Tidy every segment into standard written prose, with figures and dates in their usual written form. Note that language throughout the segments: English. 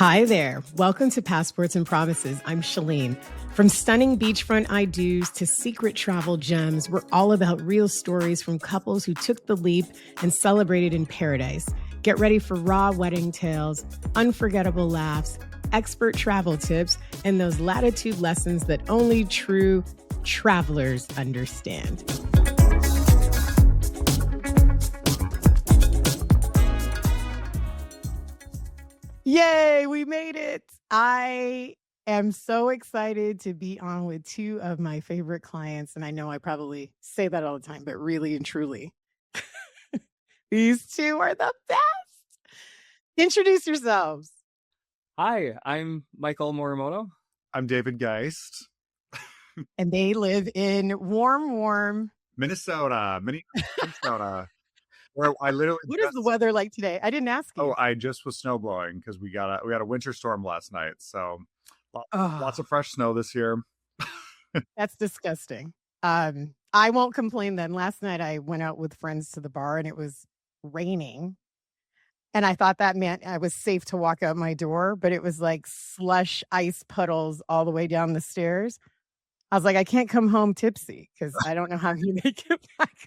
Hi there. Welcome to Passports and Promises. I'm Shalene. From stunning beachfront I-dos to secret travel gems, we're all about real stories from couples who took the leap and celebrated in paradise. Get ready for raw wedding tales, unforgettable laughs, expert travel tips, and those latitude lessons that only true travelers understand. Yay, we made it. I am so excited to be on with two of my favorite clients. And I know I probably say that all the time, but really and truly, these two are the best. Introduce yourselves. Hi, I'm Michael Morimoto. I'm David Geist. And they live in warm Minnesota. Where I literally What is the weather like today? I didn't ask you. Oh, I just was snowblowing because we got a winter storm last night. So lots of fresh snow this year. That's disgusting. I won't complain then. Last night I went out with friends to the bar and it was raining. And I thought that meant I was safe to walk out my door, but it was like slush ice puddles all the way down the stairs. I was like, I can't come home tipsy because I don't know how you make it back.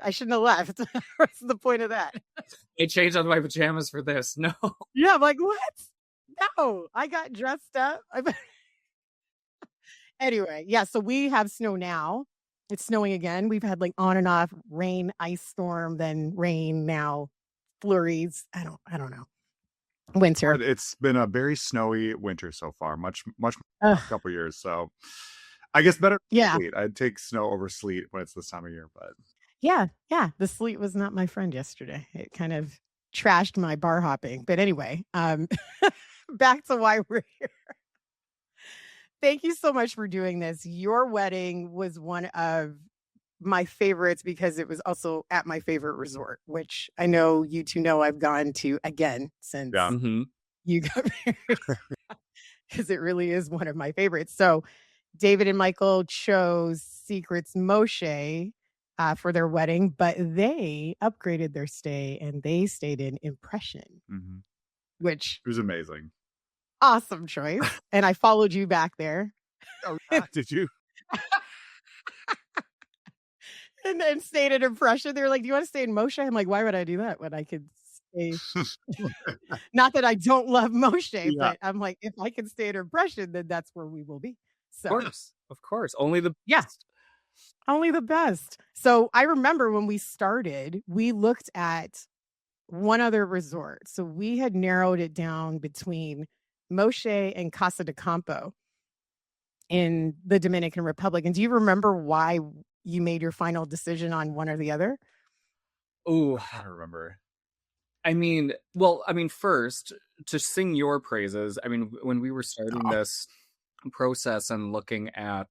I shouldn't have left. What's the point of that? I changed out my pajamas for this. No. Yeah, I'm like, what? No, I got dressed up. Anyway, yeah, so we have snow now. It's snowing again. We've had like on and off rain, ice storm, then rain, now flurries. I don't know. Winter. It's been a very snowy winter so far. Much a couple years. So I guess better. Yeah. Sleet. I'd take snow over sleet when it's this time of year, but yeah. The sleet was not my friend yesterday. It kind of trashed my bar hopping. But anyway, back to why we're here. Thank you so much for doing this. Your wedding was one of my favorites because it was also at my favorite resort, which I know you two know I've gone to again since you got married because it really is one of my favorites. So David and Michael chose Secrets Moxché for their wedding, but they upgraded their stay and they stayed in Impression, which it was amazing. Awesome choice. And I followed you back there. Oh, did you? And then stayed in Impression. They were like, do you want to stay in Moxché? I'm like, why would I do that when I could stay? Not that I don't love Moxché, but I'm like, if I can stay in Impression, then that's where we will be. So, Of course. Only the best. So I remember when we started, we looked at one other resort. So we had narrowed it down between Moxché and Casa de Campo in the Dominican Republic. And do you remember why you made your final decision on one or the other? Oh, I don't remember. First, to sing your praises, when we were starting this process and looking at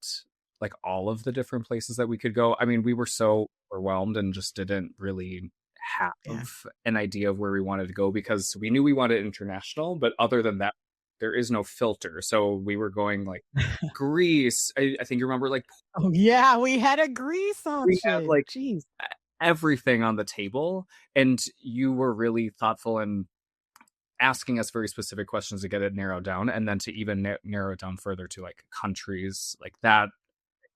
like all of the different places that we could go, we were so overwhelmed and just didn't really have an idea of where we wanted to go because we knew we wanted international, but other than that, there is no filter. So we were going like Greece. I think you remember like, oh yeah, we had a Greece option. We had like everything on the table, and you were really thoughtful and asking us very specific questions to get it narrowed down, and then to even narrow it down further to like countries. Like that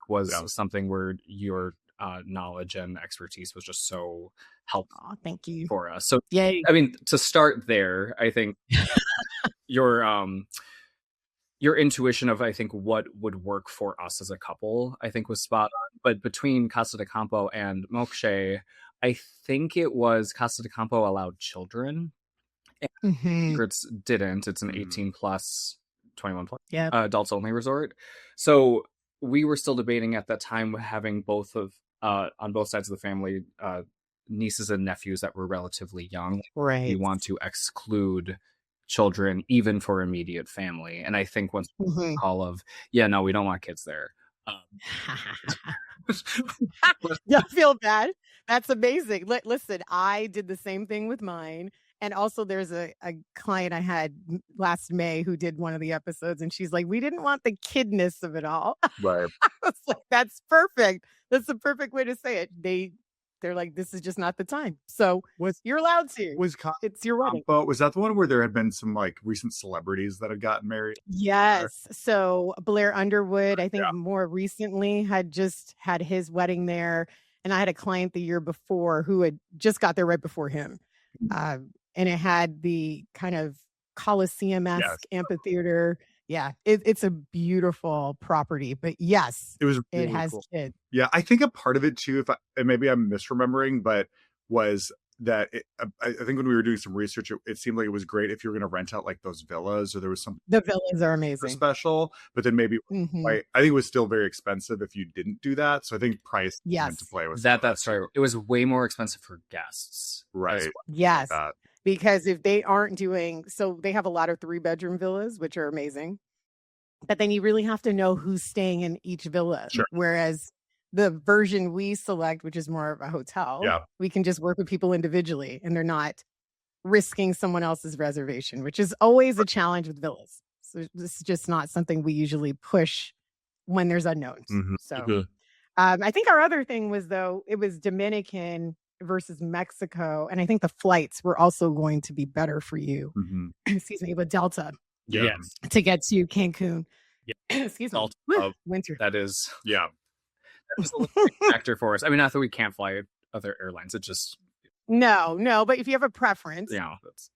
was something where your knowledge and expertise was just so helpful. Oh, thank you for us. So yay. To start there, I think your intuition of what would work for us as a couple, I think was spot on. But between Casa de Campo and Moxché, I think it was Casa de Campo allowed children. Secrets didn't. It's an 18 plus, 21 plus adults only resort. So we were still debating at that time having both of on both sides of the family nieces and nephews that were relatively young. Right. We want to exclude children even for immediate family. And I think once the call of we don't want kids there. Yeah, I feel bad. That's amazing. Listen, I did the same thing with mine. And also there's a client I had last May who did one of the episodes, and she's like, we didn't want the kidness of it all. Right. I was like, that's perfect. That's the perfect way to say it. They They're like, this is just not the time. So you're allowed to. It's your wedding. But was that the one where there had been some like recent celebrities that had gotten married? Yes. So Blair Underwood, I think more recently had just had his wedding there. And I had a client the year before who had just got there right before him. And it had the kind of Coliseum-esque amphitheater. Yeah, it's a beautiful property, but yes, it was really it has cool. kids. Yeah, I think a part of it too, and maybe I'm misremembering, but was that I think when we were doing some research, it seemed like it was great if you were going to rent out like those villas, or there was some. The villas are amazing, special, but then maybe I think it was still very expensive if you didn't do that. So I think price went to play with that. That's right. It was way more expensive for guests, right? Well. Yes. Because if they aren't doing, so they have a lot of 3-bedroom villas, which are amazing, but then you really have to know who's staying in each villa. Sure. Whereas the version we select, which is more of a hotel, we can just work with people individually and they're not risking someone else's reservation, which is always a challenge with villas. So this is just not something we usually push when there's unknowns. So I think our other thing was, though, it was Dominican versus Mexico. And I think the flights were also going to be better for you. Excuse me, with Delta. Yes. To get to Cancun. Excuse me. Winter. That is that was a little factor for us. I mean, not that we can't fly other airlines. It just no. But if you have a preference, that's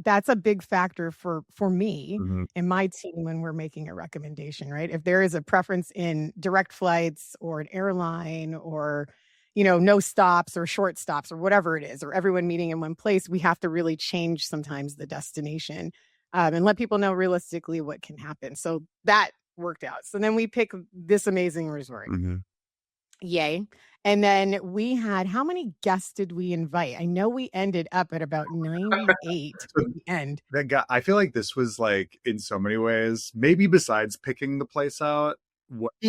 that's a big factor for me and my team when we're making a recommendation, right? If there is a preference in direct flights or an airline or no stops or short stops or whatever it is, or everyone meeting in one place, we have to really change sometimes the destination and let people know realistically what can happen. So that worked out. So then we pick this amazing resort. Yay. And then we had, how many guests did we invite? I know we ended up at about 98 at the end. I feel like this was like, in so many ways, maybe besides picking the place out,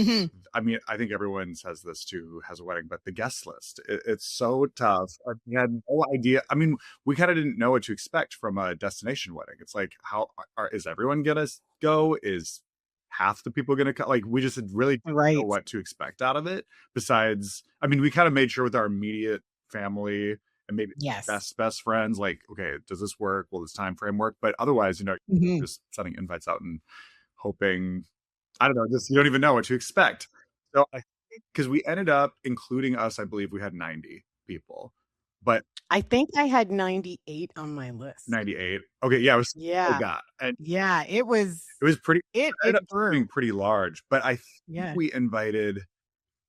I mean, I think everyone says this too who has a wedding, but the guest list, it's so tough. We had no idea. I mean, we kind of didn't know what to expect from a destination wedding. It's like, is everyone gonna go? Is half the people gonna come? Like, we just really didn't know what to expect out of it. Besides, I mean, we kind of made sure with our immediate family and maybe best friends, like, okay, does this work? Will this time frame work? But otherwise, just sending invites out and hoping. I don't know, just you don't even know what to expect. So because we ended up, including us, I believe we had 90 people. But I think I had 98 on my list. 98. Okay, yeah, it was it was pretty it ended up grew. being pretty large. But I think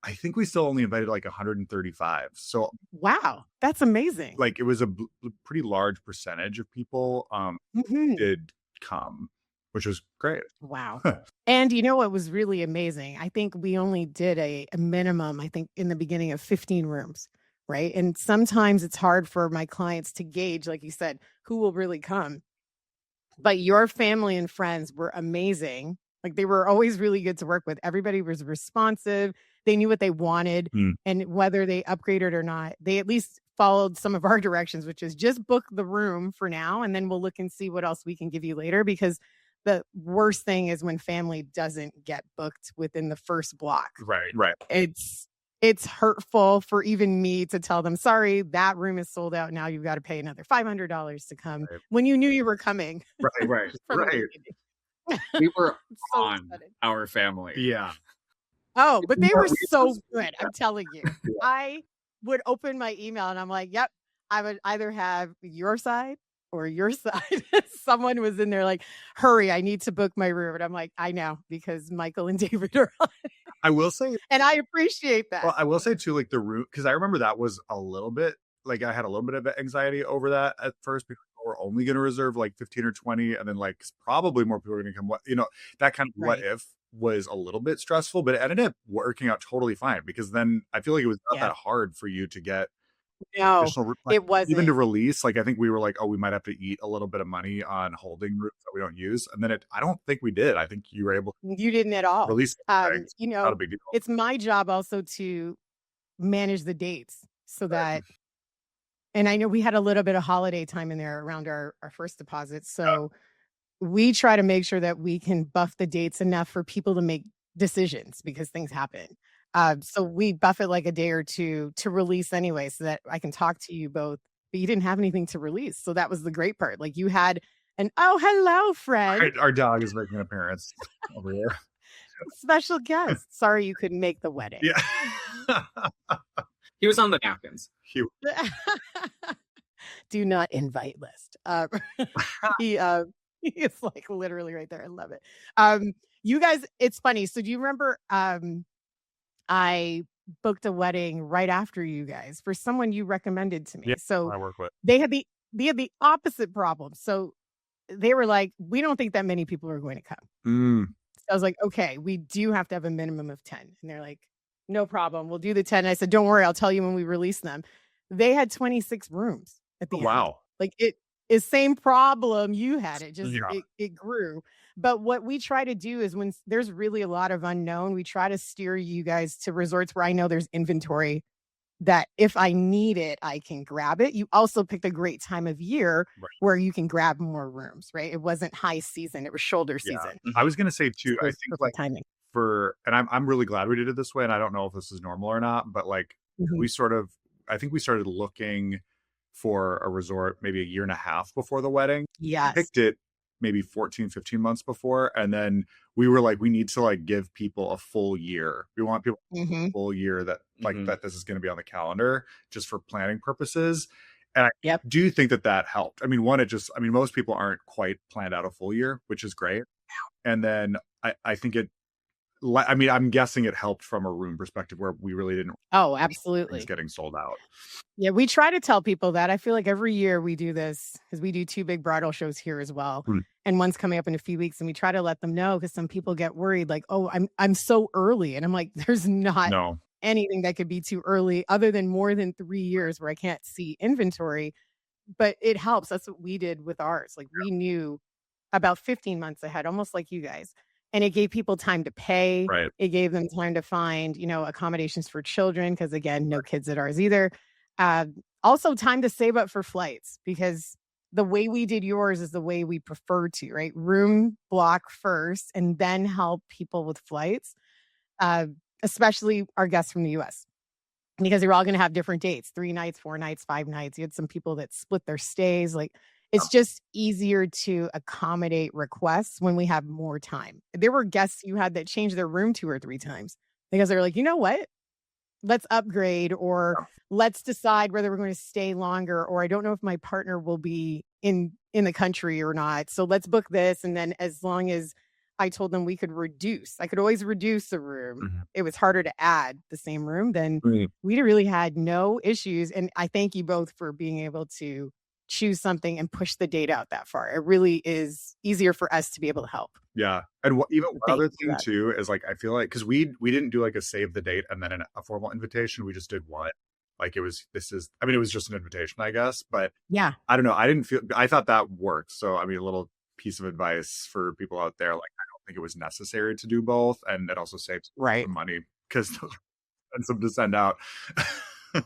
I think we still only invited like 135. So wow, that's amazing. Like, it was a pretty large percentage of people did come, which was great. Wow. And you know what was really amazing? I think we only did a minimum, I think, in the beginning of 15 rooms, right? And sometimes it's hard for my clients to gauge, like you said, who will really come. But your family and friends were amazing. Like, they were always really good to work with. Everybody was responsive. They knew what they wanted. And whether they upgraded or not, they at least followed some of our directions, which is just book the room for now. And then we'll look and see what else we can give you later, because the worst thing is when family doesn't get booked within the first block. Right. It's hurtful for even me to tell them, sorry, that room is sold out. Now you've got to pay another $500 to come when you knew you were coming. Right. We were on our family. Yeah. Oh, but they were so good. I'm telling you. I would open my email and I'm like, yep, I would either have your side or your side. Someone was in there like, hurry, I need to book my room. And I'm like, I know, because Michael and David are on it. I will say, and I appreciate that. Well, I will say too, like the room, because I remember that was a little bit, like I had a little bit of anxiety over that at first, because we're only going to reserve like 15 or 20. And then like probably more people are going to come. That kind of what if was a little bit stressful, but it ended up working out totally fine, because then I feel like it was not that hard for you to get. No, it wasn't. Even to release, like I think we were like, oh, we might have to eat a little bit of money on holding rooms that we don't use, and then I don't think we did. I think you were able. You didn't at all. Release. Not a big deal. It's my job also to manage the dates so that. And I know we had a little bit of holiday time in there around our first deposit, so we try to make sure that we can buff the dates enough for people to make decisions, because things happen. So we buff it like a day or two to release anyway, so that I can talk to you both. But you didn't have anything to release, so that was the great part. Like you had an hello, Fred, Our dog is making an appearance over here. special guest. Sorry you couldn't make the wedding. Yeah. He was on the napkins. Do not invite list. He is like literally right there. I love it. You guys, it's funny. So do you remember I booked a wedding right after you guys for someone you recommended to me. Yeah, so I work with. they had the opposite problem. So they were like, we don't think that many people are going to come. So I was like, okay, we do have to have a minimum of 10. And they're like, no problem. We'll do the 10. And I said, don't worry, I'll tell you when we release them. They had 26 rooms at the end. Wow. Like it is same problem you had. It just, it grew. But what we try to do is when there's really a lot of unknown, we try to steer you guys to resorts where I know there's inventory that if I need it, I can grab it. You also picked a great time of year where you can grab more rooms, right? It wasn't high season. It was shoulder season. I was going to say too, So I it's think perfect like timing. and I'm really glad we did it this way. And I don't know if this is normal or not, but like I think we started looking for a resort maybe a year and a half before the wedding. Yes. We picked it maybe 14, 15 months before. And then we were like, we need to like give people a full year. We want people a full year that like that this is going to be on the calendar just for planning purposes. And I do think that helped. I mean, most people aren't quite planned out a full year, which is great. And then I think I'm guessing it helped from a room perspective where we really didn't. Oh, absolutely. It's getting sold out. Yeah, we try to tell people that. I feel like every year we do this because we do 2 big bridal shows here as well. And one's coming up in a few weeks. And we try to let them know because some people get worried like, oh, I'm so early. And I'm like, there's not anything that could be too early other than more than 3 years where I can't see inventory. But it helps. That's what we did with ours. Like we knew about 15 months ahead, almost like you guys. And it gave people time to pay. Right. It gave them time to find, accommodations for children. Because again, no kids at ours either. Also time to save up for flights because the way we did yours is the way we prefer to, right? Room block first and then help people with flights, especially our guests from the US. Because they're all going to have different dates, 3 nights, 4 nights, 5 nights. You had some people that split their stays. Like it's just easier to accommodate requests when we have more time. There were guests you had that changed their room 2 or 3 times because they're like, you know what? Let's upgrade or let's decide whether we're going to stay longer, or I don't know if my partner will be in the country or not. So let's book this. And then as long as I told them we could I could always reduce the room. It was harder to add the same room. Then we really had no issues. And I thank you both for being able to choose something and push the date out that far. It really is easier for us to be able to help. Yeah. And one other thing too is like, I feel like, cause we didn't do like a save the date and then a formal invitation. We just did one. Like it was just an invitation, I guess. But yeah, I don't know. I thought that worked. So, I mean, a little piece of advice for people out there. Like, I don't think it was necessary to do both. And it also saves some money because it's expensive to send out.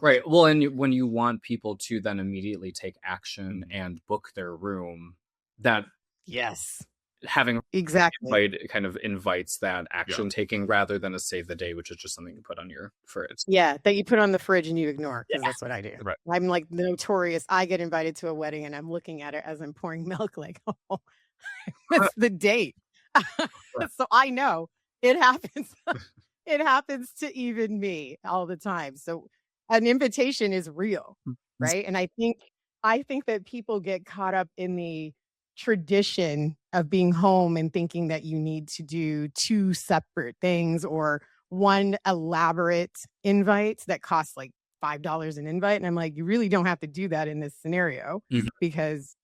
Right. Well, and when you want people to then immediately take action and book their room, that having exactly kind of invites that action taking rather than a save the day, which is just something you put on your fridge. Yeah, that you put on the fridge and you ignore because that's what I do. Right. I'm like the notorious. I get invited to a wedding and I'm looking at it as I'm pouring milk, like, oh, it's the date. So I know it happens. It happens to even me all the time. So an invitation is real, right? And I think that people get caught up in the tradition of being home and thinking that you need to do 2 separate things or one elaborate invite that costs like $5 an invite. And I'm like, you really don't have to do that in this scenario because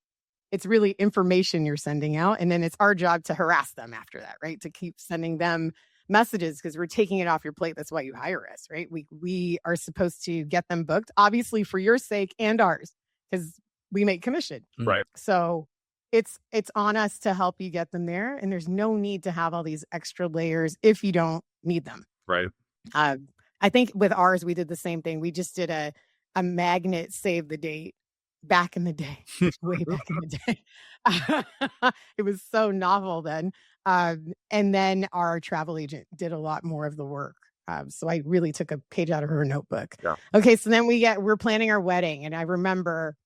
it's really information you're sending out. And then it's our job to harass them after that, right? To keep sending them messages because we're taking it off your plate. That's why you hire us, right? We are supposed to get them booked, obviously for your sake and ours, because we make commission. Right. So it's on us to help you get them there. And there's no need to have all these extra layers if you don't need them. Right. I think with ours, we did the same thing. We just did a magnet save the date back in the day, way back in the day. It was so novel then. And then our travel agent did a lot more of the work So I really took a page out of her notebook. Yeah. Okay, so then we're planning our wedding, and I remember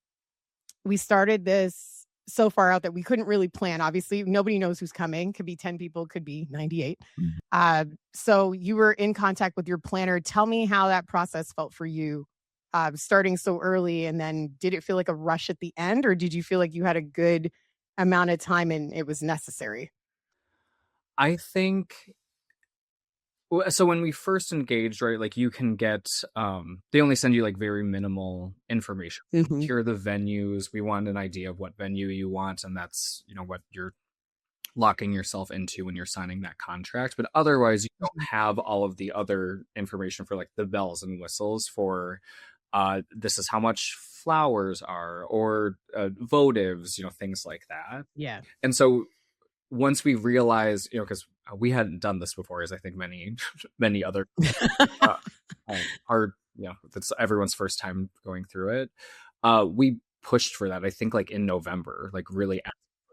we started this so far out that we couldn't really plan. Obviously, nobody knows who's coming. Could be 10 people, could be 98. So you were in contact with your planner. Tell me how that process felt for you, starting so early, and then did it feel like a rush at the end, or did you feel like you had a good amount of time and it was necessary? I think so when we first engaged, right, like you can get they only send you like very minimal information. Here are the venues. We want an idea of what venue you want, and that's, you know, what you're locking yourself into when you're signing that contract. But otherwise, you don't have all of the other information for like the bells and whistles for this is how much flowers are, or votives, you know, things like that. Yeah. And so once we realized, you know, because we hadn't done this before, as I think many other are, you know, that's everyone's first time going through it. We pushed for that. I think like in November, like really,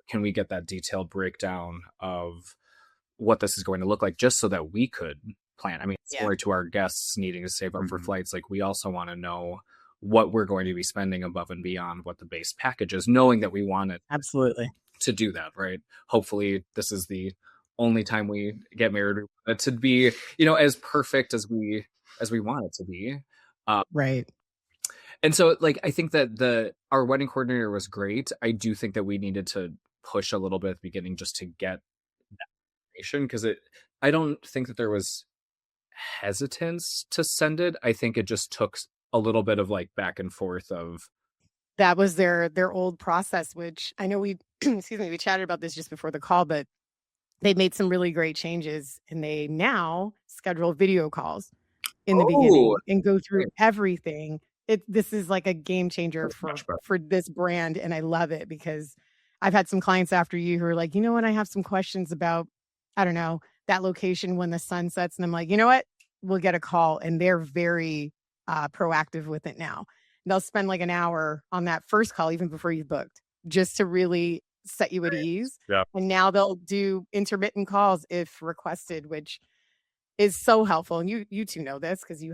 can we get that detailed breakdown of what this is going to look like, just so that we could plan. I mean, similar to our guests needing to save up for flights, like we also want to know what we're going to be spending above and beyond what the base package is, knowing that we want it Absolutely to do that, right? Hopefully this is the only time we get married to be, you know, as perfect as we want it to be. Right. And so like I think that our wedding coordinator was great. I do think that we needed to push a little bit at the beginning just to get that information, because I don't think that there was hesitance to send it. I think it just took a little bit of like back and forth of that was their old process, which I know we excuse me, we chatted about this just before the call, but they made some really great changes, and they now schedule video calls in the beginning and go through everything. This is like a game changer for this brand, and I love it, because I've had some clients after you who are like, you know what, I have some questions about, I don't know, that location when the sun sets, and I'm like, you know what, we'll get a call, and they're very proactive with it now. They'll spend like an hour on that first call, even before you've booked, just to really set you at ease. Yeah. And now they'll do intermittent calls if requested, which is so helpful. And you two know this, because you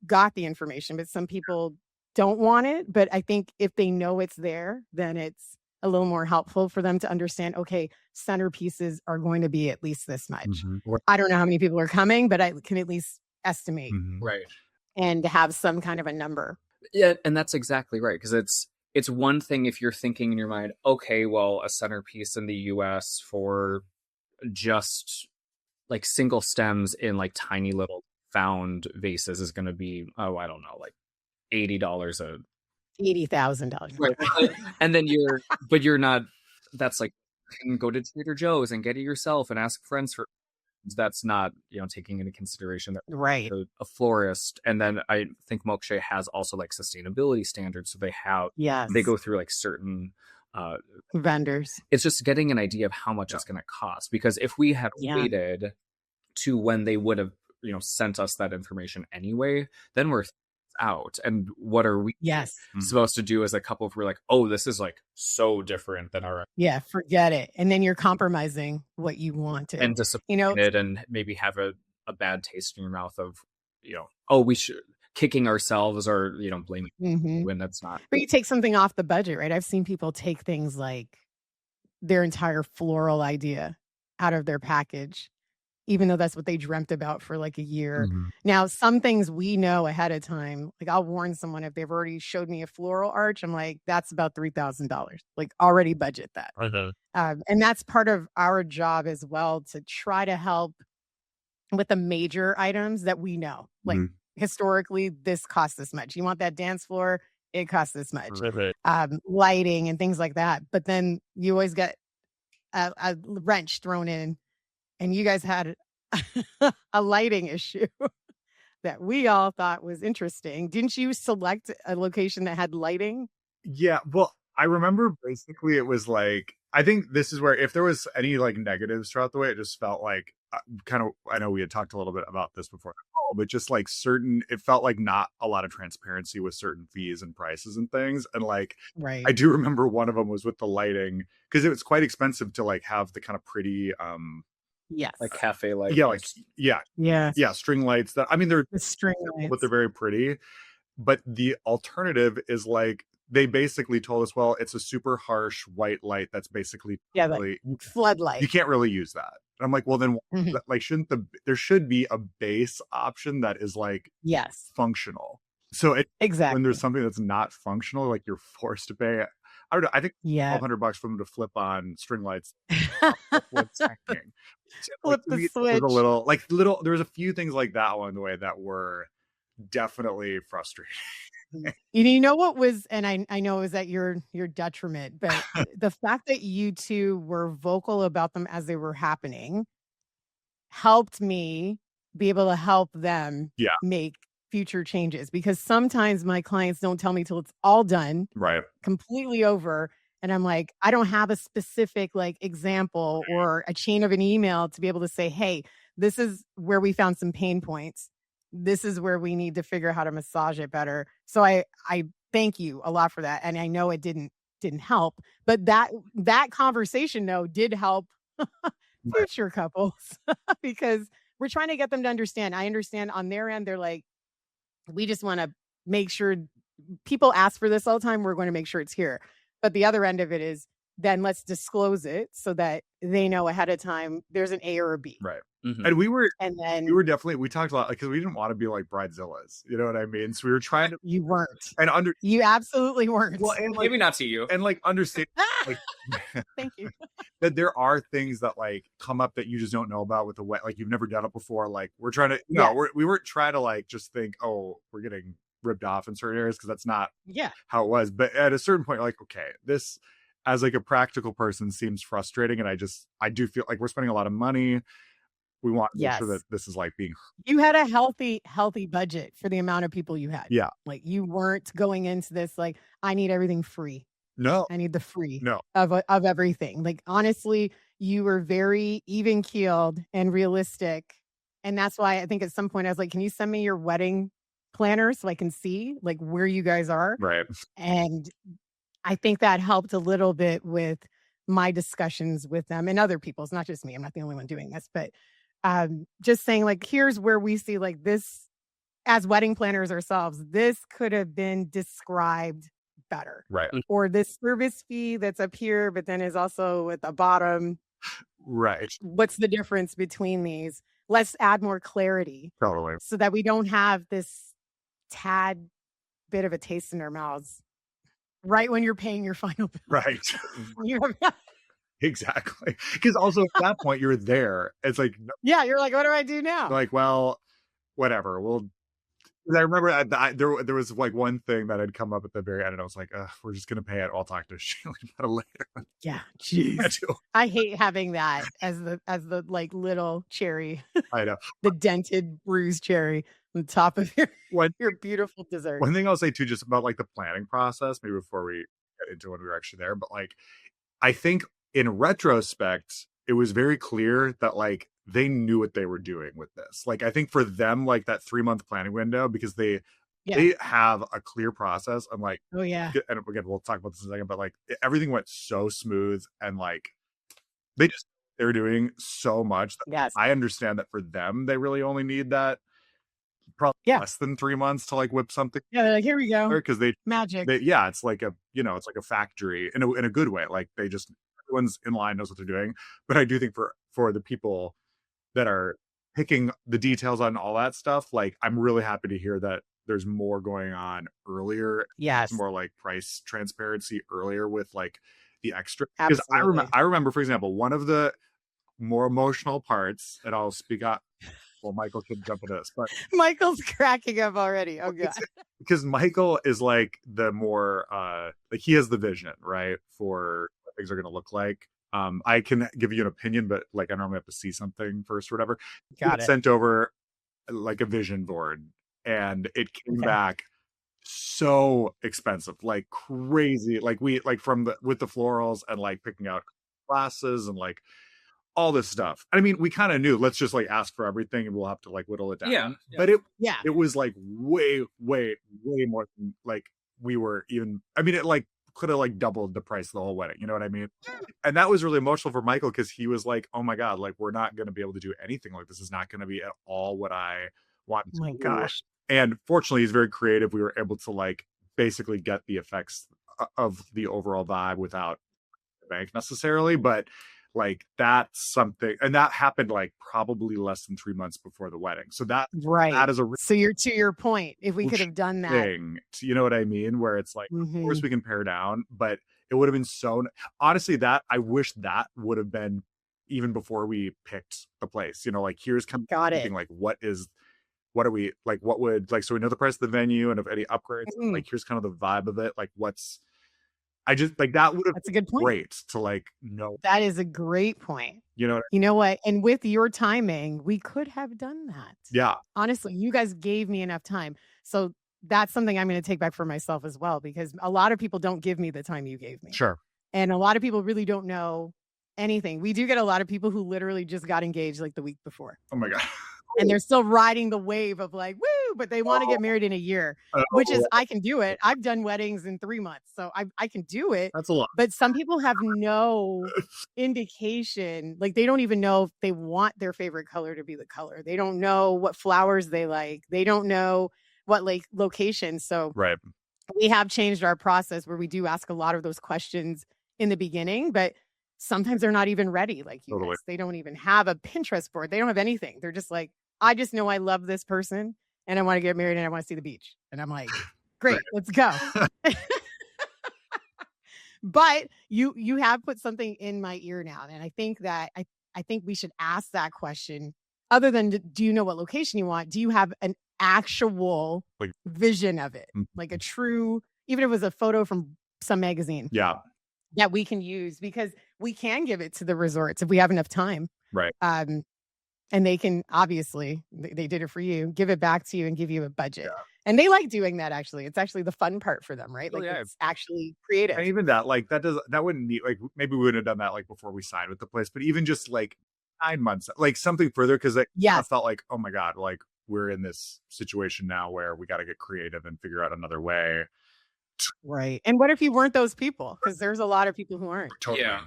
got the information, but some people don't want it. But I think if they know it's there, then it's a little more helpful for them to understand, okay, centerpieces are going to be at least this much. I don't know how many people are coming, but I can at least estimate. Right. And have some kind of a number. Yeah, and that's exactly right, because it's one thing if you're thinking in your mind, okay, well, a centerpiece in the US for just like single stems in like tiny little found vases is going to be, oh, I don't know, like $80 $80,000. Right. And then you're not, that's like, you can go to Trader Joe's and get it yourself and ask friends for. That's not, you know, taking into consideration that right, a florist. And then I think Moxché has also like sustainability standards, so they go through like certain vendors. It's just getting an idea of how much it's going to cost, because if we had waited to when they would have, you know, sent us that information anyway, then we're out. And what are we supposed to do as a couple if we're like, oh, this is like so different than our forget it, and then you're compromising what you wanted and disappointed, and maybe have a bad taste in your mouth of, you know, oh, we should kicking ourselves, or, you know, blaming when that's not. But you take something off the budget, right? I've seen people take things like their entire floral idea out of their package, even though that's what they dreamt about for like a year. Now, some things we know ahead of time, like I'll warn someone if they've already showed me a floral arch, I'm like, that's about $3,000. Like, already budget that. And that's part of our job as well, to try to help with the major items that we know. Like, historically, this costs this much. You want that dance floor, it costs this much. Lighting and things like that. But then you always get a wrench thrown in. And you guys had a lighting issue that we all thought was interesting. Didn't you select a location that had lighting? Yeah, well, I remember basically it was like, I think this is where if there was any like negatives throughout the way, it just felt like kind of, I know we had talked a little bit about this before, but just like it felt like not a lot of transparency with certain fees and prices and things. And like, I do remember one of them was with the lighting, because it was quite expensive to like have the kind of pretty Yes. Like cafe lights. Yeah, like yeah, string lights. That, I mean, they're the string simple, but lights. they're very pretty. But the alternative is like they basically told us, well, it's a super harsh white light that's basically Like floodlight. You can't really use that. And I'm like, well, then Mhm. like there should be a base option that is like Yes, functional. So exactly. when there's something that's not functional, like you're forced to pay. I don't know. I think Yeah. $1,200 for them to flip on string lights. What's hanging? Flip Like, the switch. There was a few things like that along the way that were definitely frustrating. You know what was, and I know it was at your detriment, but the fact that you two were vocal about them as they were happening helped me be able to help them make future changes, because sometimes my clients don't tell me till it's all done, Right. completely over. And I'm like, I don't have a specific like example or a chain of an email to be able to say, hey, this is where we found some pain points. This is where we need to figure out how to massage it better. So I thank you a lot for that. And I know it didn't help, but that conversation though did help future couples because we're trying to get them to understand. I understand on their end, they're like, we just want to make sure people ask for this all the time. We're going to make sure it's here. But the other end of it is then let's disclose it so that they know ahead of time there's an A or a B. Right. Mm-hmm. And we talked a lot because we didn't want to be like bridezillas. You know what I mean? So we were trying to. You weren't. And you absolutely weren't. Well, and maybe not to you. And like understand like thank you. that there are things that like come up that you just don't know about with the wet, like you've never done it before. Like we're trying to we weren't trying to like just think, oh, we're getting ripped off in certain areas, because that's not how it was. But at a certain point, you're like, okay, this as like a practical person seems frustrating, and I do feel like we're spending a lot of money. We want to make sure that this is like being. You had a healthy budget for the amount of people you had. Yeah. Like you weren't going into this like, I need everything free. No. I need the free No. of everything. Like honestly, you were very even keeled and realistic. And that's why I think at some point I was like, can you send me your wedding planner so I can see like where you guys are? Right. And I think that helped a little bit with my discussions with them and other people's, not just me. I'm not the only one doing this, but just saying like, here's where we see like this as wedding planners ourselves, this could have been described better. Right. Or this service fee that's up here, but then is also at the bottom. Right. What's the difference between these? Let's add more clarity. Totally. So that we don't have this tad bit of a taste in our mouths right when you're paying your final bill. Right. Exactly. Because also at that point you're there. It's like, you're like, what do I do now? Like, well, whatever. I remember there was like one thing that had come up at the very end, and I was like, we're just gonna pay it. I'll talk to Shalene about it later. Yeah, jeez. I hate having that as the like little cherry. I know. The dented bruised cherry on the top of your beautiful dessert. One thing I'll say too, just about like the planning process, maybe before we get into when we were actually there, but like I think in retrospect, it was very clear that like they knew what they were doing with this. Like I think for them, like that 3-month planning window, because they have a clear process. And like, oh yeah. And again, we'll talk about this in a second, but like everything went so smooth, and like they were doing so much. I understand that for them, they really only need that probably less than 3 months to like whip something. Yeah, they're like, here we go. Because magic. It's like it's like a factory in a good way. Like they just, everyone's in line, knows what they're doing. But I do think for the people that are picking the details on all that stuff, like I'm really happy to hear that there's more going on earlier. Yes. More like price transparency earlier with like the extra. Because I remember, for example, one of the more emotional parts, and I'll speak up. Well, Michael can jump into this, but Michael's cracking up already. Oh god. Because Michael is like the more like he has the vision, right, for what things are going to look like. I can give you an opinion, but like I normally have to see something first or whatever. Got it. Sent over like a vision board, and it came back so expensive, like crazy. Like with the florals and like picking out glasses and like all this stuff. I mean, we kind of knew, let's just like ask for everything and we'll have to like whittle it down. Yeah. But it was like way, way, way more than like we were even. I mean, it like could have like doubled the price of the whole wedding. You know what I mean? And that was really emotional for Michael because he was like, oh my God, like we're not going to be able to do anything. Like this is not going to be at all what I want to do. Gosh. And fortunately, he's very creative. We were able to like basically get the effects of the overall vibe without the bank necessarily. But like that's something, and that happened like probably less than 3 months before the wedding. So that is a so you're to your point. If we could have done that thing, you know what I mean? Where it's like, of course we can pare down, but it would have been so honestly that I wish that would have been even before we picked the place. You know, like here's kind of thinking, like what are we like? What would like so we know the price of the venue and of any upgrades. Like here's kind of the vibe of it. Like what's I just like that would have That's a good point. Great to like know. That is a great point. You know what? And with your timing, we could have done that. Yeah. Honestly, you guys gave me enough time. So that's something I'm going to take back for myself as well, because a lot of people don't give me the time you gave me. Sure. And a lot of people really don't know anything. We do get a lot of people who literally just got engaged like the week before. Oh my God. And they're still riding the wave of like, woo, but they want to get married in a year, which is, I can do it. I've done weddings in 3 months, so I can do it. That's a lot. But some people have no indication. Like they don't even know if they want their favorite color to be the color. They don't know what flowers they like. They don't know what like location. So we have changed our process where we do ask a lot of those questions in the beginning, but sometimes they're not even ready. Like you guys, they don't even have a Pinterest board. They don't have anything. They're just like, I just know I love this person and I want to get married and I want to see the beach. And I'm like, great, let's go. But you have put something in my ear now. And I think that I think we should ask that question. Other than, do you know what location you want? Do you have an actual vision of it? Like a true, even if it was a photo from some magazine. Yeah. That we can use, because we can give it to the resorts if we have enough time. Right. And they can, obviously, they did it for you, give it back to you and give you a budget. Yeah. And they like doing that, actually. It's actually the fun part for them, right? Like it's actually creative. And even that, like that wouldn't need, like maybe we would have done that like before we signed with the place, but even just like 9 months, like something further, because I felt like, oh my God, like we're in this situation now where we got to get creative and figure out another way. Right. And what if you weren't those people? Because there's a lot of people who aren't. Totally. Yeah.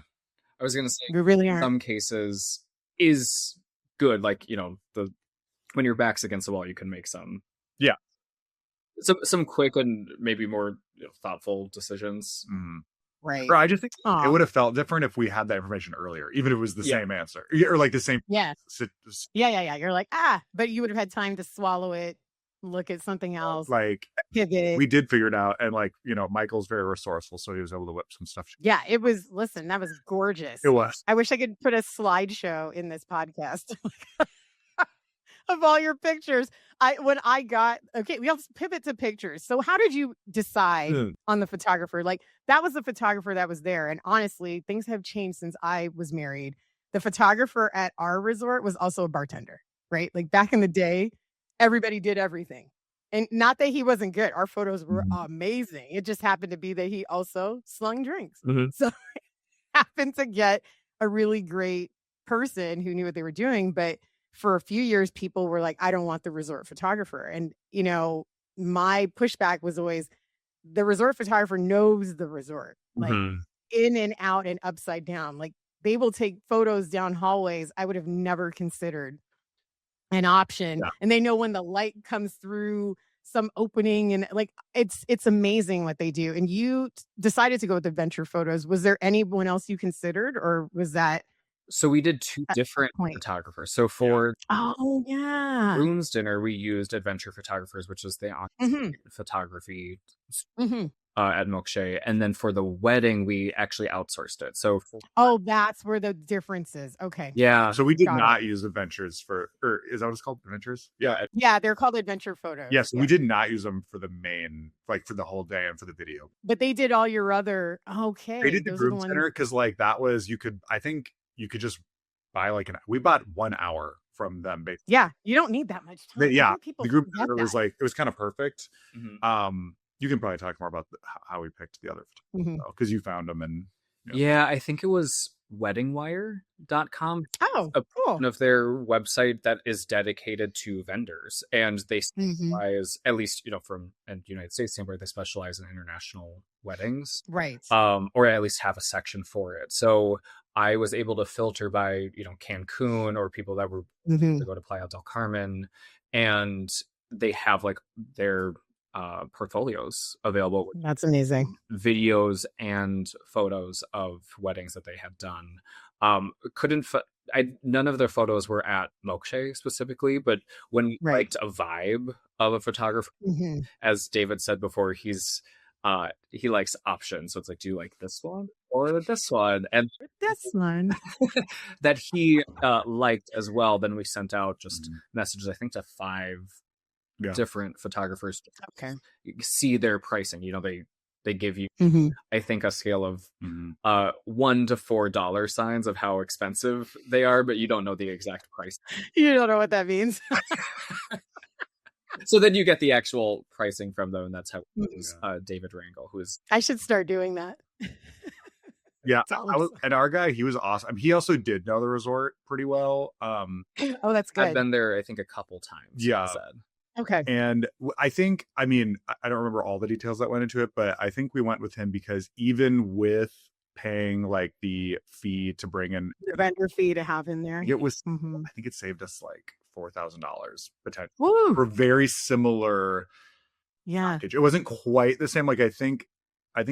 I was going to say, we really aren't. Some cases is good. Like, you know, when your back's against the wall, you can make some quick and maybe more thoughtful decisions. Right. Or I just think it would have felt different if we had that information earlier, even if it was the same answer or like the same. Yeah. You're like, but you would have had time to swallow it, look at something else, like pivot. We did figure it out, and like, you know, Michael's very resourcul, so he was able to whip some stuff. Yeah, it was. Listen, that was gorgeous. It was. I wish I could put a slideshow in this podcast of all your pictures. We have to pivot to pictures. So how did you decide on the photographer? Like that was the photographer that was there, and honestly, things have changed since I was married. The photographer at our resort was also a bartender, right? Like back in the day, everybody did everything. And not that he wasn't good. Our photos were amazing. It just happened to be that he also slung drinks. So I happened to get a really great person who knew what they were doing. But for a few years, people were like, I don't want the resort photographer. And, you know, my pushback was always, the resort photographer knows the resort, like in and out and upside down. Like they will take photos down hallways I would have never considered an option. And they know when the light comes through some opening, and like it's amazing what they do. And you decided to go with adventure photos. Was there anyone else you considered, or was that? So we did two different photographers. So for Rune's dinner, we used adventure photographers, which was the photography at Moxché. And then for the wedding, we actually outsourced it. So that's where the difference is. Okay. Yeah. So we did not use adventures or is that what it's called? Adventures? Yeah. Yeah, they're called adventure photos. Yes, we did not use them for the main, like for the whole day and for the video. But they did all your other, They did the groom dinner because like that was, I think you could just buy we bought 1 hour from them. Basically. Yeah, you don't need that much time. The group dinner was like, it was kind of perfect. You can probably talk more about how we picked the other because you found them. And yeah, I think it was weddingwire.com. Oh, A cool. portion of their website that is dedicated to vendors, and they specialize, at least from a United States standpoint, they specialize in international weddings, Right. or at least have a section for it. So I was able to filter by Cancun, or people that were to go to Playa del Carmen, and they have like their portfolios available. That's amazing. Videos and photos of weddings that they had done. None of their photos were at Moxché specifically, but when we liked a vibe of a photographer, as David said before, he likes options. So it's like, do you like this one or this one? And this one that he liked as well. Then we sent out just messages, I think, to 5 different photographers to see their pricing. They give you, I think, a scale of $1 to $4 signs of how expensive they are, but you don't know the exact price. You don't know what that means. So then you get the actual pricing from them, and that's how it was David Rangel, who is... I should start doing that. Yeah, and our guy, he was awesome. He also did know the resort pretty well. Oh, that's good. I've been there, I think, a couple times. Yeah. Okay. And I think, I don't remember all the details that went into it, but I think we went with him because even with paying like the fee to bring in the vendor fee to have in there, it was, I think it saved us like $4,000 potentially for very similar package. It wasn't quite the same. Like, I think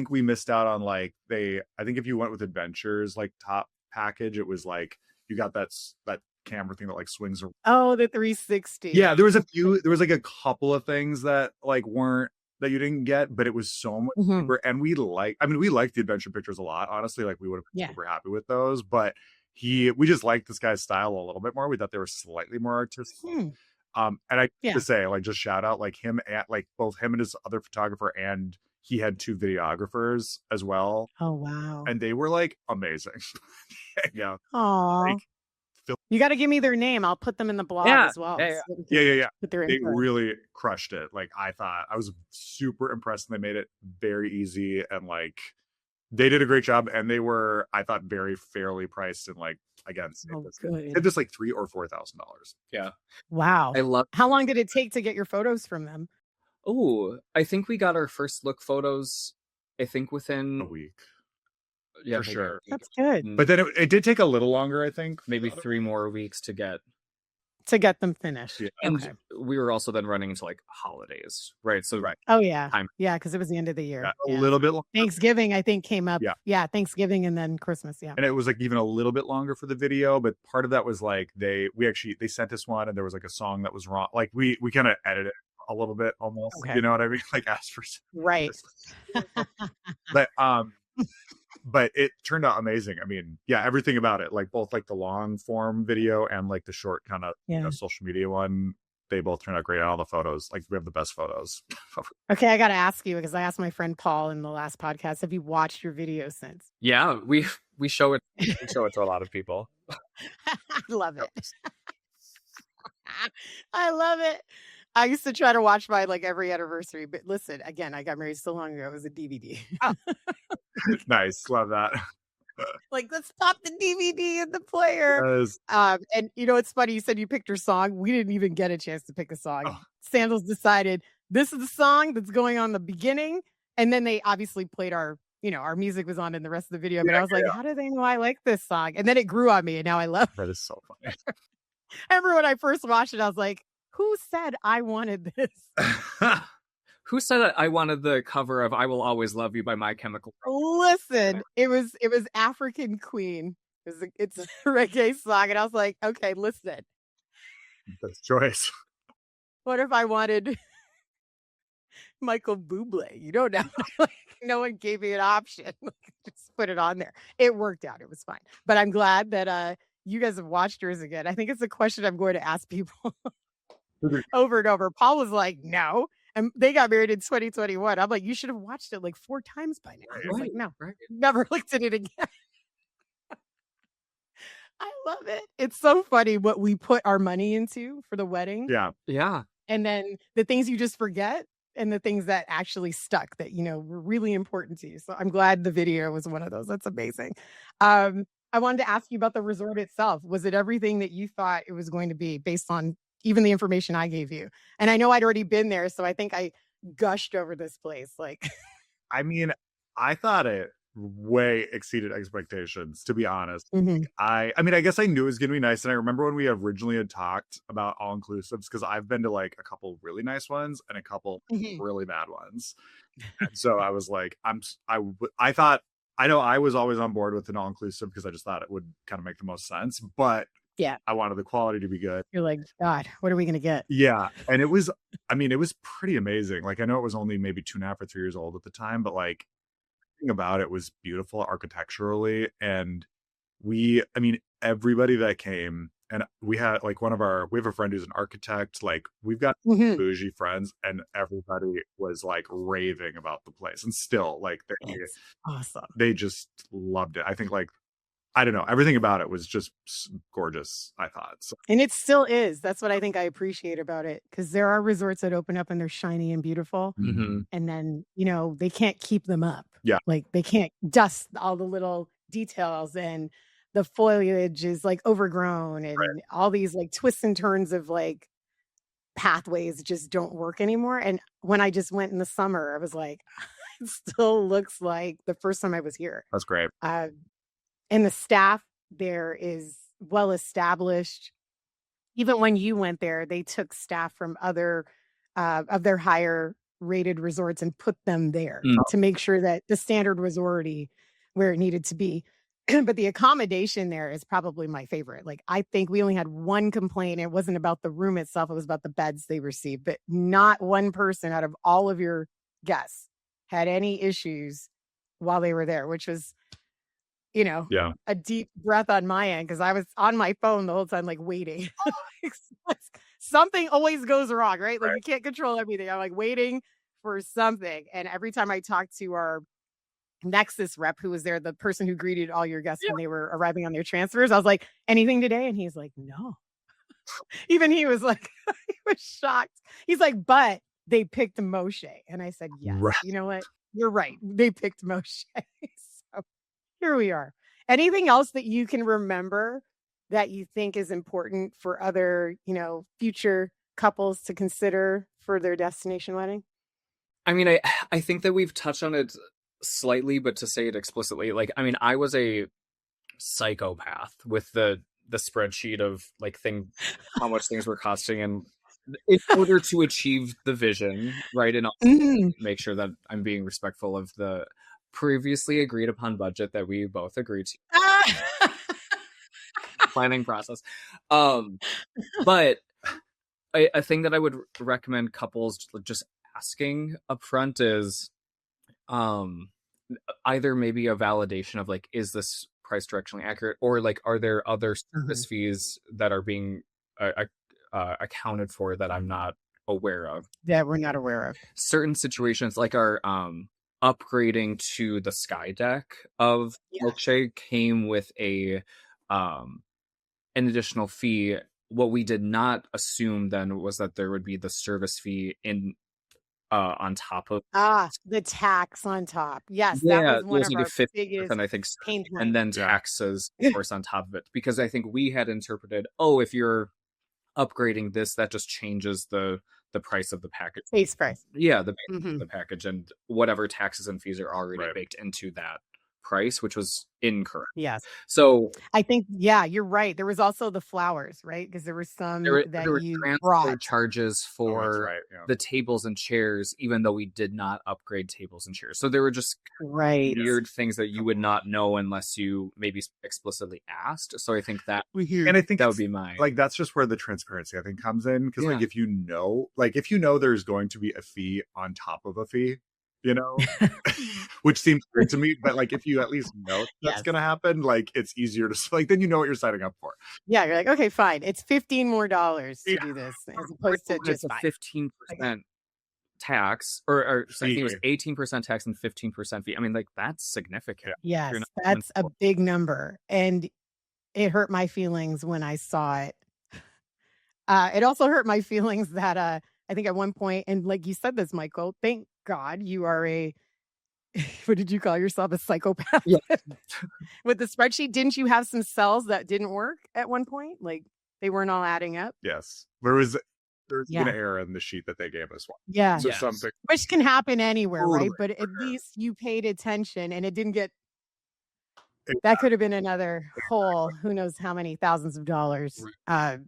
we missed out on like I think if you went with Adventures, like top package, it was like, you got that camera thing that like swings around. Oh, the 360. Yeah, there was like a couple of things that like weren't, that you didn't get, but it was so much cheaper. And we liked the adventure pictures a lot, honestly. Like, we would have been super happy with those, but we just liked this guy's style a little bit more. We thought they were slightly more artistic. And I have to say, like, just shout out like him, at like both him and his other photographer, and he had 2 videographers as well. Oh wow. And they were like amazing. Yeah. Aww. You got to give me their name. I'll put them in the blog as well. Yeah. They really crushed it. Like, I was super impressed, and they made it very easy, and like they did a great job, and they were, I thought, very fairly priced, and like, again, saved just like $3,000 or $4,000. Yeah. Wow. How long did it take to get your photos from them? Oh, I think we got our first look photos, I think, within a week. Yeah, for sure. That's good. But then it did take a little longer, I think. Maybe 3 more weeks to get them finished. Yeah. And we were also then running into like holidays, right? So Oh yeah. Yeah, because it was the end of the year. Yeah, a little bit longer. Thanksgiving, I think, came up. Yeah, Thanksgiving and then Christmas. Yeah. And it was like even a little bit longer for the video, but part of that was like they sent us one, and there was like a song that was wrong. Like we kind of edited it a little bit almost. You know what I mean? Like, asked for right. But it turned out amazing. I mean, everything about it, like both like the long form video and like the short kind of social media one, they both turned out great. On all the photos, like, we have the best photos. Okay, I got to ask you, because I asked my friend Paul in the last podcast, have you watched your video since? Yeah, we show it. We show it to a lot of people. I love it. I love it. I used to try to watch mine like every anniversary, but listen, again, I got married so long ago, it was a DVD. Nice. Love that. Like, let's pop the DVD in the player. Yes. And it's funny, you said you picked your song. We didn't even get a chance to pick a song. Sandals decided this is the song that's going on the beginning. And then they obviously played our music was on in the rest of the video. But I was like, how do they know I like this song? And then it grew on me, and now I love it. That is so funny. I remember when I first watched it, I was like, who said I wanted this? Who said that I wanted the cover of "I Will Always Love You" by My Chemical Romance? Listen, it was African Queen. It's a reggae song, and I was like, okay, listen. That's choice. What if I wanted Michael Bublé? You don't know. Like, no one gave me an option. Just put it on there. It worked out. It was fine. But I'm glad that you guys have watched yours again. I think it's a question I'm going to ask people over and over. Paul was like, no. And they got married in 2021. I'm like, you should have watched it like 4 times by now. I was like, no, never looked at it again. I love it. It's so funny what we put our money into for the wedding. Yeah. And then the things you just forget, and the things that actually stuck that, were really important to you. So I'm glad the video was one of those. That's amazing. I wanted to ask you about the resort itself. Was it everything that you thought it was going to be based on even the information I gave you? And I know I'd already been there, so I think I gushed over this place. Like, I mean, I thought it way exceeded expectations, to be honest. Mhm. I mean, I guess I knew it was gonna be nice, and I remember when we originally had talked about all inclusives because I've been to like a couple really nice ones and a couple Mhm. really bad ones. And so I was like, I thought, I know I was always on board with an all inclusive because I just thought it would kind of make the most sense, but Yeah. I wanted the quality to be good. You're like, God, what are we gonna get? Yeah. And it was, I mean, it was pretty amazing. Like, I know it was only maybe 2.5 or 3 years old at the time, but like, everything about it was beautiful architecturally. And I mean, everybody that came, and we had like we have a friend who's an architect. Like, we've got Mhm. bougie friends, and everybody was like raving about the place. And still, like, It's awesome. they just loved it. I think, like, I don't know, everything about it was just gorgeous, I thought. So, And it still is. That's what I think I appreciate about it. Because there are resorts that open up and they're shiny and beautiful. Mm-hmm. And then, they can't keep them up. Yeah. Like they can't dust all the little details, and the foliage is like overgrown, and all these like twists and turns of like pathways just don't work anymore. And when I just went in the summer, I was like, it still looks like the first time I was here. that's great. And the staff there is well established. Even when you went there, they took staff from other of their higher rated resorts and put them there to make sure that the standard was already where it needed to be. But the accommodation there is probably my favorite. Like, I think we only had one complaint. It wasn't about the room itself. It was about the beds they received. But not one person out of all of your guests had any issues while they were there, which was, Yeah. a deep breath on my end because I was on my phone the whole time, like waiting. Something always goes wrong, right? Like, you can't control everything. I'm like waiting for something. And every time I talked to our Nexus rep who was there, the person who greeted all your guests when they were arriving on their transfers, I was like, anything today? And he's like, no. Even he was like, he was shocked. He's like, but they picked Moxché. And I said, yes. Right. You know what? You're right. They picked Moxché. So here we are. Anything else that you can remember that you think is important for other, future couples to consider for their destination wedding? I mean, I think that we've touched on it slightly, but to say it explicitly, like, I mean, I was a psychopath with the spreadsheet of like how much things were costing, and in order to achieve the vision, right, and also make sure that I'm being respectful of the previously agreed upon budget that we both agreed to. Planning process. But a thing that I would recommend couples just asking upfront is either maybe a validation of like, is this price directionally accurate, or like, are there other service fees that are being accounted for that I'm not aware of? That we're not aware of. Certain situations like our upgrading to the sky deck of Moxché came with an additional fee. What we did not assume then was that there would be the service fee on top of the tax on top. Yes, yeah, that was one of our 50%, biggest I think, pain points. and then taxes, of course, on top of it, because I think we had interpreted, if you're upgrading this, that just changes the price of the package, base price. Yeah, the package, and whatever taxes and fees are already baked into that price, which was incorrect. Yes. So I think, you're right. There was also the flowers, right? Because there were some there that were you transfer brought. charges for the tables and chairs, even though we did not upgrade tables and chairs. So there were just weird things that you would not know unless you maybe explicitly asked. So I think that and I think that would be mine. Like, that's just where the transparency, I think, comes in. Because like, if you know there's going to be a fee on top of a fee, which seems weird to me, but like, if you at least know that's gonna happen, like, it's easier to like, then you know what you're signing up for. Yeah, you're like, okay, fine, it's $15 more to do this, as opposed to just 15% tax, or I think it was 18% tax and 15% fee. I mean, like, that's significant. Yes, that's a big number, and it hurt my feelings when I saw it. It also hurt my feelings that I think at one point, and like you said this, Michael, thank God you are a what did you call yourself? A psychopath? Yeah. With the spreadsheet, didn't you have some cells that didn't work at one point? Like they weren't all adding up? Yes. There's Yeah. an error in the sheet that they gave us. Yeah. So Yes. something. Which can happen anywhere, right? Totally. But at least you paid attention and it didn't get. That could have been another whole, who knows how many thousands of dollars Right.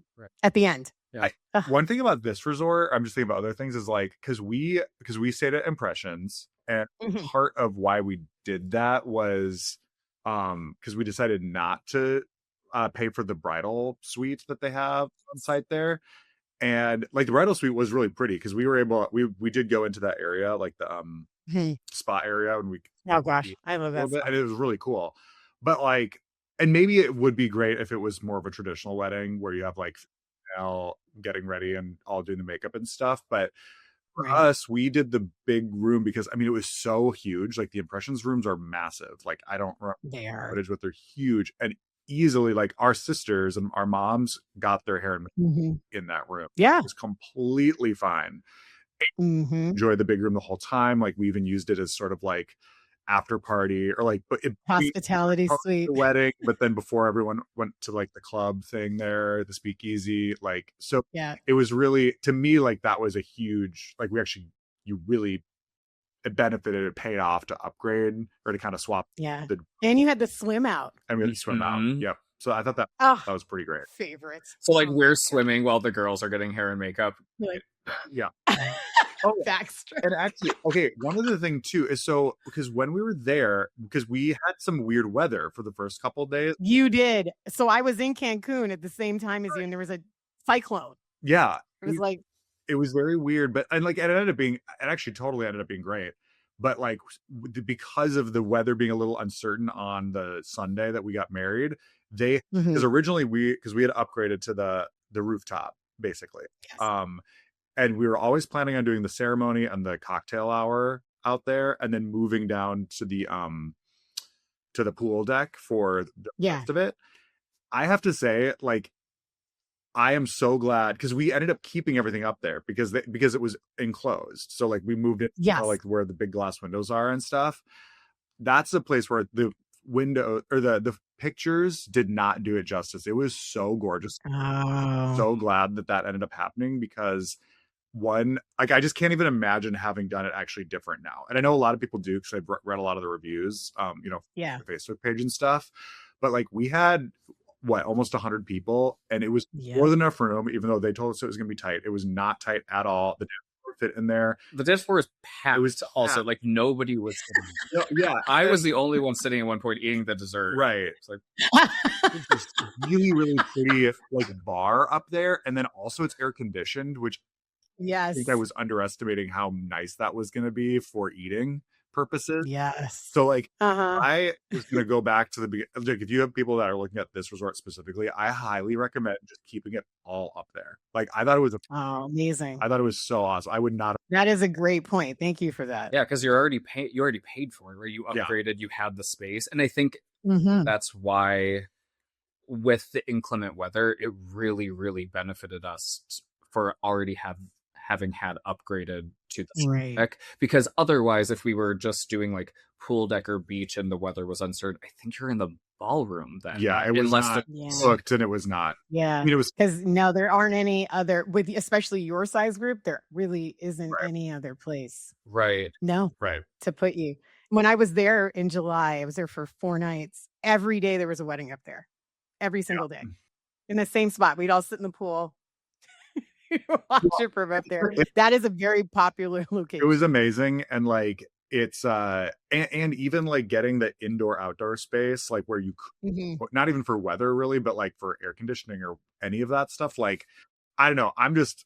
at the end. Yeah. One thing about this resort, I'm just thinking about other things, is like because we stayed at Impressions, and part of why we did that was because we decided not to pay for the bridal suite that they have on site there. And like the bridal suite was really pretty because we were able, we did go into that area, like the spa area, and we Oh gosh, I love that. and it was really cool. But like, and maybe it would be great if it was more of a traditional wedding where you have like getting ready and all doing the makeup and stuff. But for us, we did the big room because I mean it was so huge. Like the Impressions rooms are massive. Like I don't remember footage, but they're huge, and easily like our sisters and our moms got their hair and makeup in that room. Yeah, it was completely fine. Enjoyed the big room the whole time. Like we even used it as sort of like after party or like hospitality suite, the wedding, but then before everyone went to like the club thing there, the speakeasy, like so it was really, to me, like that was a huge, like it benefited, it paid off to upgrade or to kind of swap. And you had the swim out. And we had to swim out. Yep. So I thought that was pretty great. Favorites. So like we're swimming while the girls are getting hair and makeup. Like, yeah. Backstroke. And actually, okay, one other thing too is because when we were there, because we had some weird weather for the first couple of days. You did. So I was in Cancun at the same time as you, and there was a cyclone. Yeah. It was like, it was very weird, but and like it actually totally ended up being great. But like because of the weather being a little uncertain on the Sunday that we got married, because originally we had upgraded to the rooftop basically. Yes. And we were always planning on doing the ceremony and the cocktail hour out there, and then moving down to the pool deck for the rest of it. I have to say, like, I am so glad because we ended up keeping everything up there because it was enclosed. So like we moved it like where the big glass windows are and stuff. That's the place where the window or the pictures did not do it justice. It was so gorgeous. So glad that ended up happening because one, like I just can't even imagine having done it actually different now. And I know a lot of people do because I've read a lot of the reviews, the Facebook page and stuff. But like we had almost 100 people, and it was more than enough room, even though they told us it was going to be tight. It was not tight at all. The dance floor fit in there. The dance floor is packed. It was also like nobody was sitting. I was the only one sitting at one point eating the dessert. Right. It's like it's just really, really pretty like bar up there. And then also it's air conditioned, which I think I was underestimating how nice that was going to be for eating purposes. Yes. So like I was going to go back to the beginning. Like if you have people that are looking at this resort specifically, I highly recommend just keeping it all up there. Like I thought it was amazing. I thought it was so awesome. I would not. That is a great point. Thank you for that. Yeah, because you already paid for it, right? You upgraded, you had the space, and I think that's why with the inclement weather, it really, really benefited us for already having had upgraded to the deck, because otherwise if we were just doing like pool deck or beach and the weather was uncertain, I think you're in the ballroom then. It was not booked, and it was not. I mean, it was because no, there aren't any other with especially your size group. There really isn't any other place. To put you. When I was there in July, I was there for 4 nights. Every day there was a wedding up there, every single day, in the same spot. We'd all sit in the pool. Watch it from up there. That is a very popular location. It was amazing, and like it's and even like getting the indoor outdoor space, like where you not even for weather really, but like for air conditioning or any of that stuff. Like I don't know, I'm just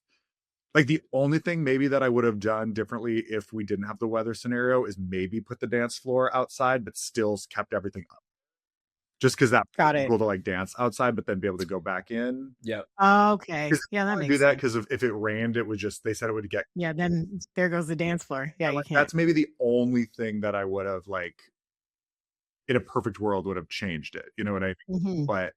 like the only thing maybe that I would have done differently if we didn't have the weather scenario is maybe put the dance floor outside, but still kept everything up. Just because that cool to like dance outside, but then be able to go back in. Yeah. Okay. Yeah, that makes do that sense. because if it rained, it would just, they said it would get. Yeah, then there goes the dance floor. Yeah, like, you can't. That's maybe the only thing that I would have like in a perfect world would have changed it. You know what I mean? But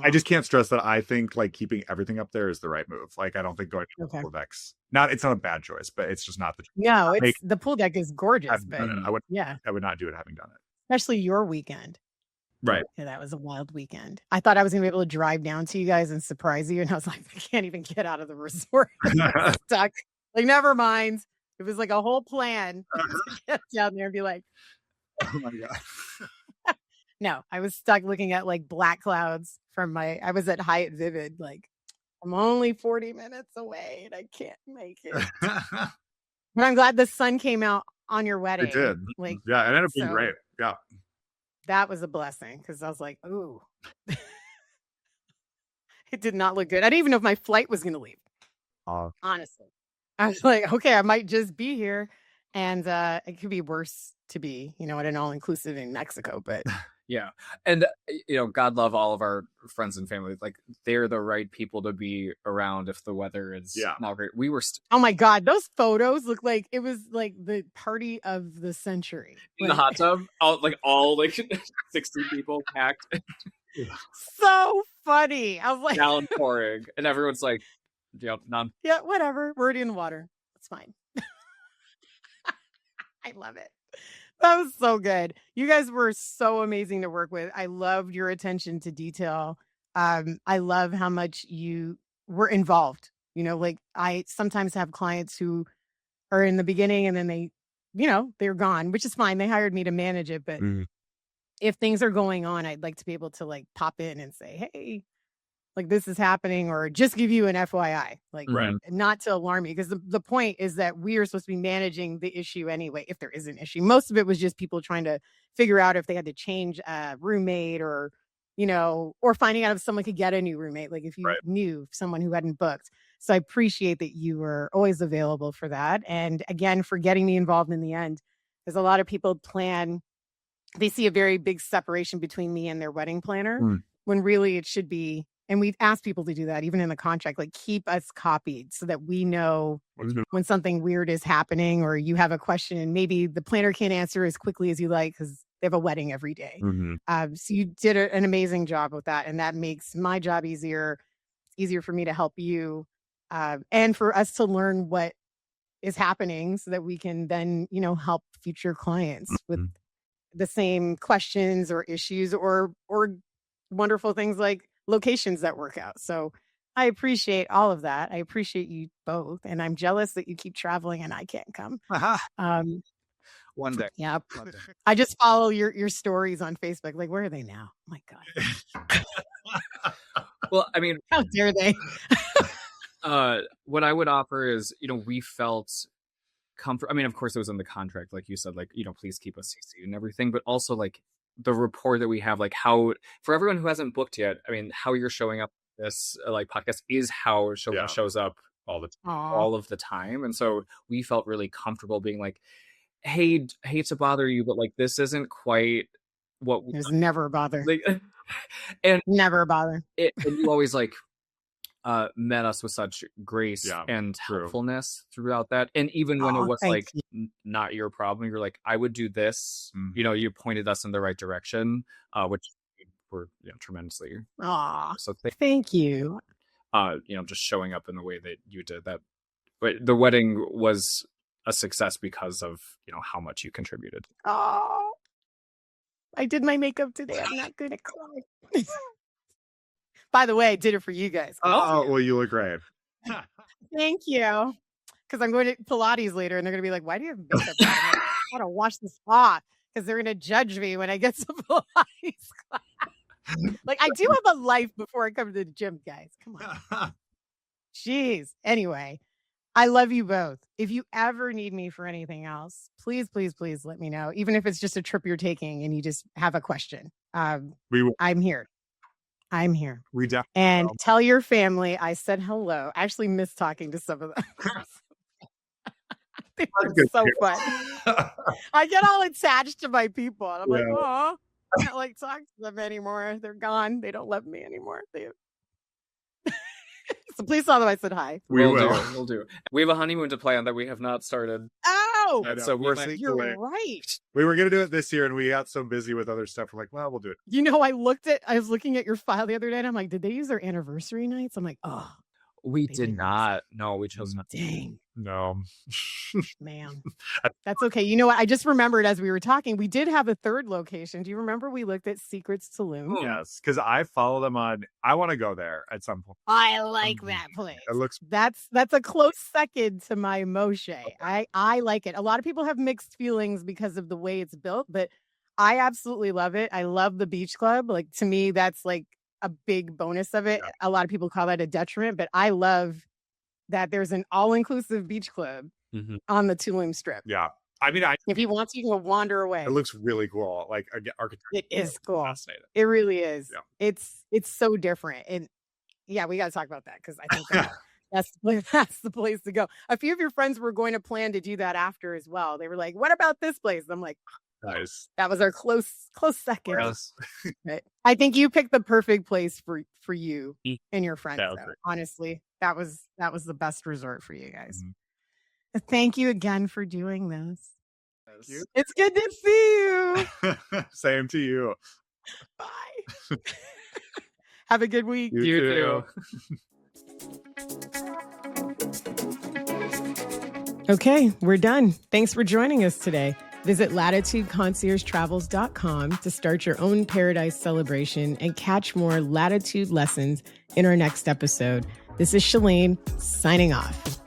I just can't stress that I think like keeping everything up there is the right move. Like I don't think going to pool decks. It's not a bad choice, but it's just not the choice. No, the pool deck is gorgeous, but I would not do it having done it. Especially your weekend. Right. Yeah, that was a wild weekend. I thought I was gonna be able to drive down to you guys and surprise you, and I was like, I can't even get out of the resort. I'm stuck. Like, never mind. It was like a whole plan to get down there and be like, oh my God. No, I was stuck looking at like black clouds I was at Hyatt Vivid. Like, I'm only 40 minutes away and I can't make it. But I'm glad the sun came out on your wedding. It did. Like, yeah, it ended up being great. Yeah. That was a blessing because I was like, ooh. It did not look good. I didn't even know if my flight was going to leave. Honestly. I was like, okay, I might just be here. And it could be worse to be, at an all-inclusive in Mexico. But yeah. And, God love all of our friends and family. Like, they're the right people to be around if the weather is not great. We were... oh, my God. Those photos look like it was like the party of the century. In the hot tub? All 60 people packed. So funny. I was like... downpouring. And everyone's like, none. Yeah, whatever. We're already in the water. It's fine. I love it. That was so good. You guys were so amazing to work with. I loved your attention to detail. I love how much you were involved. I sometimes have clients who are in the beginning and then they're gone, which is fine. They hired me to manage it. But if things are going on, I'd like to be able to like pop in and say, hey, like this is happening, or just give you an FYI, like not to alarm you. Because the point is that we are supposed to be managing the issue anyway, if there is an issue. Most of it was just people trying to figure out if they had to change a roommate or finding out if someone could get a new roommate, like if you knew someone who hadn't booked. So I appreciate that you were always available for that. And again, for getting me involved in the end, because a lot of people they see a very big separation between me and their wedding planner, when really it should be. And we've asked people to do that, even in the contract, like keep us copied so that we know when something weird is happening or you have a question and maybe the planner can't answer as quickly as you like because they have a wedding every day. So you did an amazing job with that. And that makes my job easier for me to help you and for us to learn what is happening so that we can then, help future clients with the same questions or issues or wonderful things like locations that work out. So I appreciate all of that. I appreciate you both. And I'm jealous that you keep traveling and I can't come. One day. Yeah. One day. I just follow your stories on Facebook. Like, where are they now? Oh my God. Well, I mean, how dare they? What I would offer is, we felt comfort. I mean, of course it was in the contract, like you said, like, please keep us CC'd and everything, but also like the rapport that we have, like how, for everyone who hasn't booked yet, I mean, how you're showing up this like podcast is how Shalene shows up all of the time. And so we felt really comfortable being like, hey, hate to bother you, but like, this isn't quite what there's never a bother. Like, and never a bother. And you always like, met us with such grace and helpfulness throughout that. And even when it was like not your problem, you're like, I would do this. You pointed us in the right direction, which we're tremendously. So thank you. Just showing up in the way that you did that. But the wedding was a success because of how much you contributed. Oh, I did my makeup today. I'm not gonna cry. By the way, I did it for you guys. Oh, well, you look great. Thank you. Because I'm going to Pilates later, and they're going to be like, why do you have makeup on? I got to wash this off because they're going to judge me when I get to Pilates class. Like, I do have a life before I come to the gym, guys. Come on. Jeez. Anyway, I love you both. If you ever need me for anything else, please, please, please let me know. Even if it's just a trip you're taking and you just have a question. I'm here. I'm here. And tell your family I said hello. I actually miss talking to some of them. They were so fun. I get all attached to my people. And I'm like, oh, I can't like talk to them anymore. They're gone. They don't love me anymore. So please tell them I said hi. We'll do. We have a honeymoon to plan that we have not started. Oh, know. So we're You're right. We were going to do it this year and we got so busy with other stuff. We're like, well, we'll do it. You know, I was looking at your file the other day and I'm like, did they use their anniversary nights? I'm like, oh. We did not. No, we chose not. Dang. No. Man. That's okay. You know what? I just remembered as we were talking, we did have a third location. Do you remember we looked at Secrets Saloon? Yes, because I follow them on. I want to go there at some point. I like that place. It looks. That's a close second to my Moxché. I like it. A lot of people have mixed feelings because of the way it's built, but I absolutely love it. I love the beach club. Like, to me, that's like a big bonus of it. Yeah. A lot of people call that a detriment, but I love that there's an all-inclusive beach club on the Tulum Strip. Yeah. I mean, if you want to, you can wander away. It looks really cool. Like, architecture. It is cool. Fascinating. It really is. Yeah. It's so different. And yeah, we got to talk about that because I think that's the place to go. A few of your friends were going to plan to do that after as well. They were like, what about this place? I'm like, nice. That was our close second. Yes. Right. I think you picked the perfect place for you and your friends. Honestly, that was the best resort for you guys. Thank you again for doing this. It's good to see you. Same to you. Bye. Have a good week. You too. Okay, we're done. Thanks for joining us today. Visit latitudeconciergetravels.com to start your own paradise celebration and catch more Latitude lessons in our next episode. This is Shalene signing off.